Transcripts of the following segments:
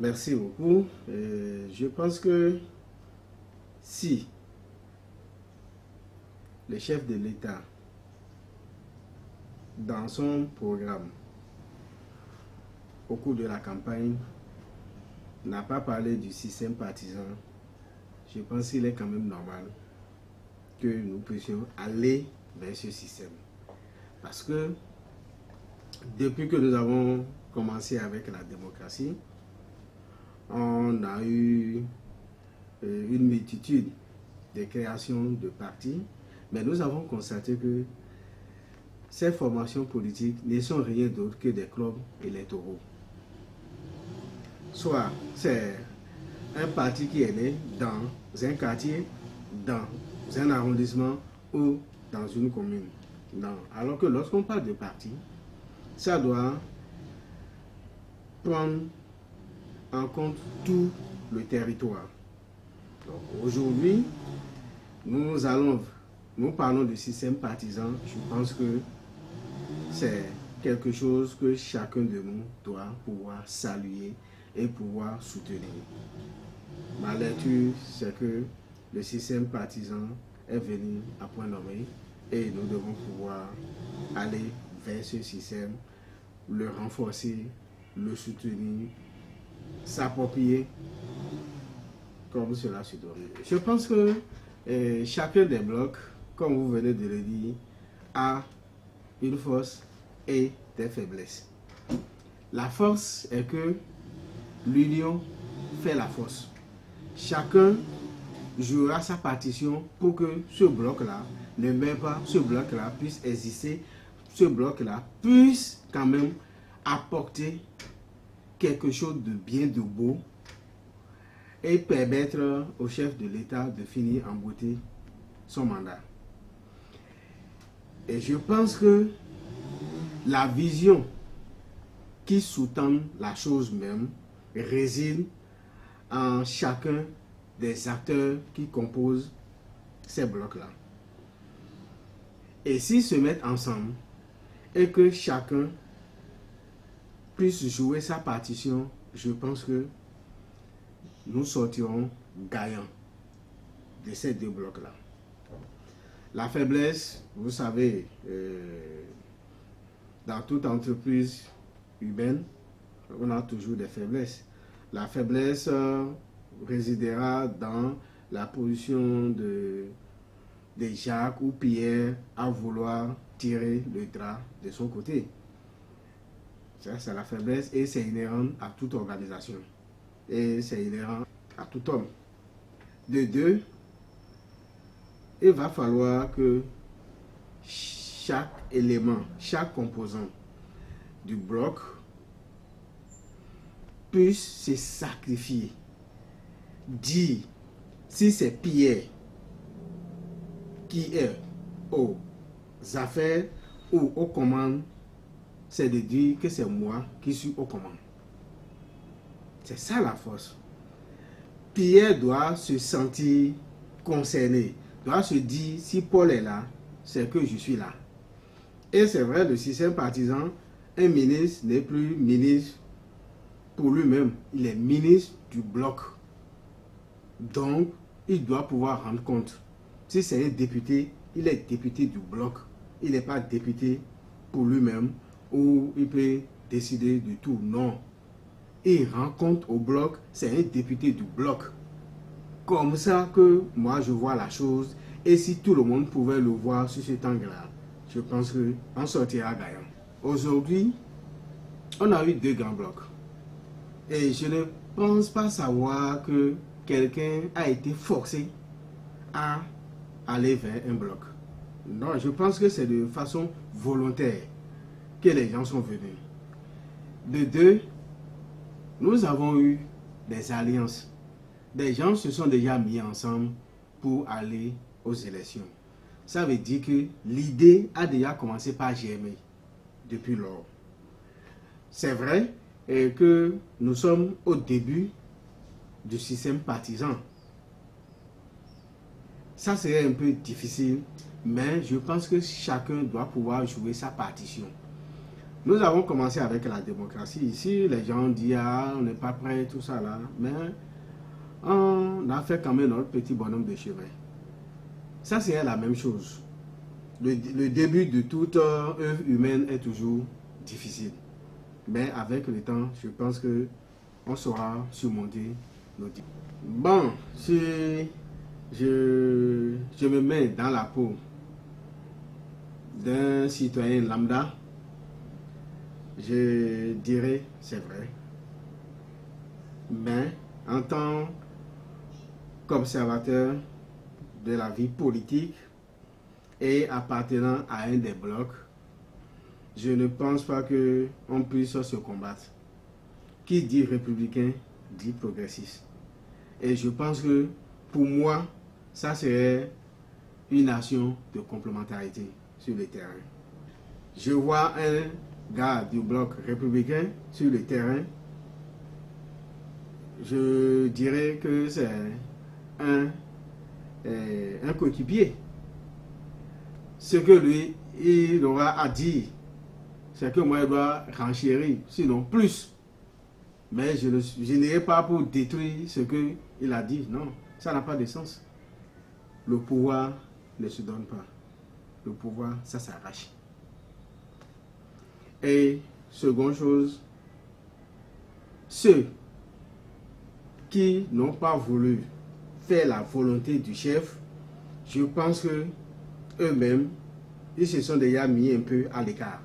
Merci beaucoup. Je pense que si le chef de l'État, dans son programme, au cours de la campagne, n'a pas parlé du système partisan, je pense qu'il est quand même normal que nous puissions aller vers ce système. Parce que depuis que nous avons commencé avec la démocratie, on a eu une multitude de créations de partis, mais nous avons constaté que ces formations politiques ne sont rien d'autre que des clubs électoraux. Soit c'est un parti qui est né dans un quartier, dans un arrondissement ou dans une commune. Non. Alors que lorsqu'on parle de parti, ça doit prendre en compte tout le territoire. Aujourd'hui, nous parlons du système partisan. Je pense que c'est quelque chose que chacun de nous doit pouvoir saluer et pouvoir soutenir. Ma lecture, c'est que le système partisan est venu à point nommé et nous devons pouvoir aller vers ce système, le renforcer, le soutenir, s'approprier comme cela se doit. Je pense que chacun des blocs, comme vous venez de le dire, a une force et des faiblesses. La force est que l'union fait la force. Chacun jouera sa partition pour que ce bloc-là ne meure pas, ce bloc-là puisse exister, ce bloc-là puisse quand même apporter quelque chose de bien, de beau et permettre au chef de l'État de finir en beauté son mandat. Et je pense que la vision qui sous-tend la chose même réside en chacun des acteurs qui composent ces blocs-là. Et s'ils se mettent ensemble et que chacun puisse jouer sa partition, je pense que nous sortirons gagnants de ces deux blocs-là. La faiblesse, vous savez, dans toute entreprise humaine, on a toujours des faiblesses. La faiblesse résidera dans la position de Jacques ou Pierre à vouloir tirer le drap de son côté. Ça, c'est la faiblesse et c'est inhérent à toute organisation. Et c'est inhérent à tout homme. De deux, il va falloir que chaque élément, chaque composant du bloc puisse se sacrifier. Dire si c'est Pierre qui est aux affaires ou aux commandes, c'est de dire que c'est moi qui suis aux commandes. C'est ça la force. Pierre doit se sentir concerné, doit se dire si Paul est là, c'est que je suis là. Et c'est vrai, le système partisan, un ministre n'est plus ministre pour lui-même, il est ministre du bloc. Donc, il doit pouvoir rendre compte. Si c'est un député, il est député du bloc. Il n'est pas député pour lui-même ou il peut décider de tout. Non. Il rend compte au bloc, c'est un député du bloc. Comme ça que moi je vois la chose. Et si tout le monde pouvait le voir sur cet angle-là, je pense qu'on sortira gagnant. Aujourd'hui, on a eu deux grands blocs. Et je ne pense pas savoir que quelqu'un a été forcé à aller vers un bloc. Non, je pense que c'est de façon volontaire que les gens sont venus. De deux, nous avons eu des alliances. Des gens se sont déjà mis ensemble pour aller aux élections. Ça veut dire que l'idée a déjà commencé par germer depuis lors. C'est vrai que nous sommes au début du système partisan. Ça serait un peu difficile, mais je pense que chacun doit pouvoir jouer sa partition. Nous avons commencé avec la démocratie. Ici, les gens disent, ah, on n'est pas prêt, tout ça là. Mais on a fait quand même notre petit bonhomme de chemin. Ça, c'est la même chose. Le début de toute œuvre humaine est toujours difficile. Mais avec le temps, je pense que on saura surmonter nos difficultés. Bon, si je me mets dans la peau d'un citoyen lambda, je dirais c'est vrai. Mais en tant qu'observateur de la vie politique et appartenant à un des blocs, je ne pense pas qu'on puisse se combattre. Qui dit républicain dit progressiste. Et je pense que pour moi, ça serait une action de complémentarité sur le terrain. Je vois un gars du bloc républicain sur le terrain. Je dirais que c'est un coéquipier. Ce que lui, il aura à dire, c'est que moi, je dois renchérir, sinon plus. Mais je n'irai pas pour détruire ce qu'il a dit. Non, ça n'a pas de sens. Le pouvoir ne se donne pas. Le pouvoir, ça s'arrache. Et seconde chose, ceux qui n'ont pas voulu faire la volonté du chef, je pense que eux-mêmes, ils se sont déjà mis un peu à l'écart.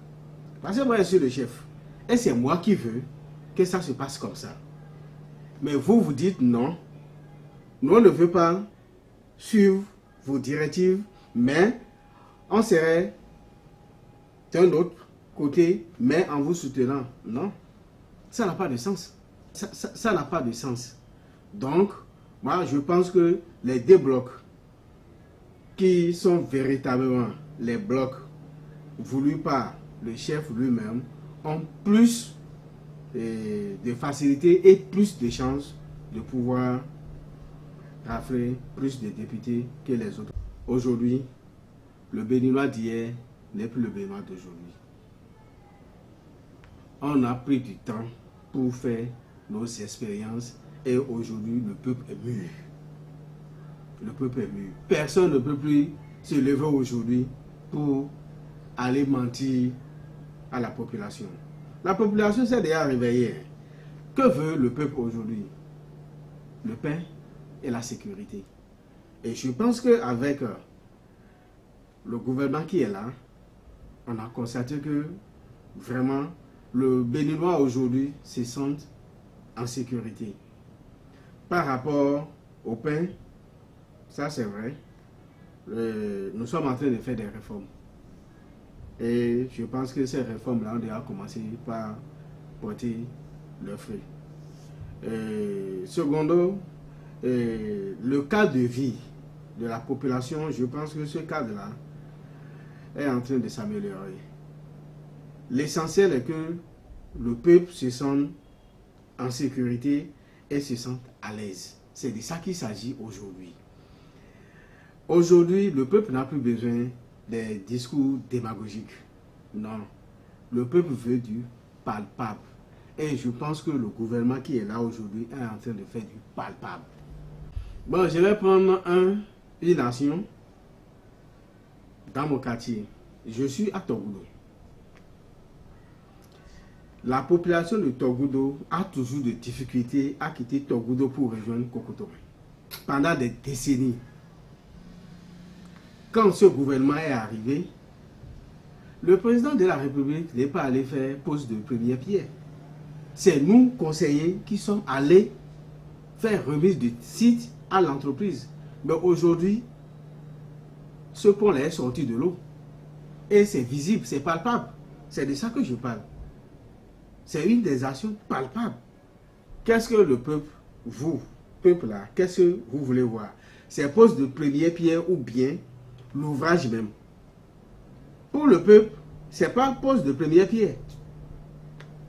Parce que moi, je suis le chef. Et c'est moi qui veux que ça se passe comme ça. Mais vous, vous dites non. Nous, on ne veut pas suivre vos directives, mais on serait d'un autre côté, mais en vous soutenant. Non, ça n'a pas de sens. Ça n'a pas de sens. Donc, moi, je pense que les deux blocs qui sont véritablement les blocs voulus par le chef lui-même ont plus de facilité et plus de chances de pouvoir rafler plus de députés que les autres. Aujourd'hui, le Béninois d'hier n'est plus le Béninois d'aujourd'hui. On a pris du temps pour faire nos expériences et aujourd'hui, le peuple est mûr. Le peuple est mûr. Personne ne peut plus se lever aujourd'hui pour aller mentir à la population. La population s'est déjà réveillée. Que veut le peuple aujourd'hui? Le pain et la sécurité. Et je pense qu'avec le gouvernement qui est là, on a constaté que vraiment le Béninois aujourd'hui se sent en sécurité. Par rapport au pain, ça c'est vrai, nous sommes en train de faire des réformes. Et je pense que ces réformes-là ont déjà commencé par porter leurs fruits. Secondo, le cadre de vie de la population, je pense que ce cadre-là est en train de s'améliorer. L'essentiel est que le peuple se sente en sécurité et se sente à l'aise. C'est de ça qu'il s'agit aujourd'hui. Aujourd'hui, le peuple n'a plus besoin des discours démagogiques. Non. Le peuple veut du palpable. Et je pense que le gouvernement qui est là aujourd'hui est en train de faire du palpable. Bon, je vais prendre une nation dans mon quartier. Je suis à Togoudo. La population de Togoudo a toujours des difficultés à quitter Togoudo pour rejoindre Kokoto. Pendant des décennies. Quand ce gouvernement est arrivé, le président de la République n'est pas allé faire pose de première pierre. C'est nous, conseillers, qui sommes allés faire remise de site à l'entreprise. Mais aujourd'hui, ce pont-là est sorti de l'eau. Et c'est visible, c'est palpable. C'est de ça que je parle. C'est une des actions palpables. Qu'est-ce que le peuple, vous, peuple là, qu'est-ce que vous voulez voir? C'est pose de première pierre ou bien l'ouvrage même. Pour le peuple, ce n'est pas pose de première pierre.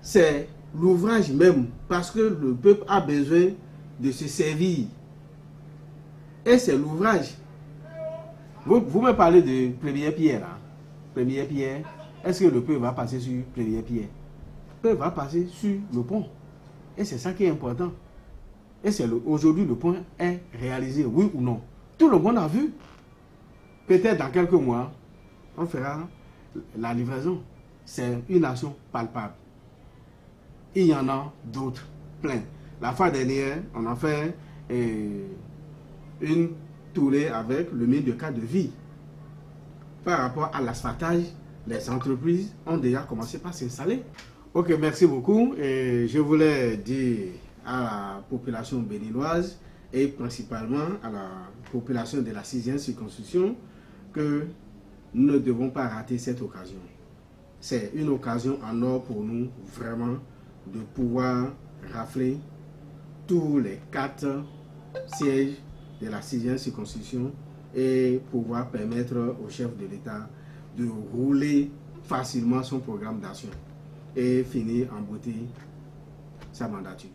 C'est l'ouvrage même. Parce que le peuple a besoin de se servir. Et c'est l'ouvrage. Vous me parlez de première pierre là. Première pierre, est-ce que le peuple va passer sur première pierre? Le peuple va passer sur le pont. Et c'est ça qui est important. Et aujourd'hui, le pont est réalisé, oui ou non. Tout le monde a vu. Peut-être dans quelques mois, on fera la livraison. C'est une action palpable. Il y en a d'autres, plein. La fois dernière, on a fait une tournée avec le milieu de cadre de vie. Par rapport à l'asphaltage, les entreprises ont déjà commencé par s'installer. Ok, merci beaucoup. Et je voulais dire à la population béninoise et principalement à la population de la 6e circonscription que nous ne devons pas rater cette occasion. C'est une occasion en or pour nous, vraiment, de pouvoir rafler tous les 4 sièges de la 6e circonscription et pouvoir permettre au chef de l'État de rouler facilement son programme d'action et finir en beauté sa mandature.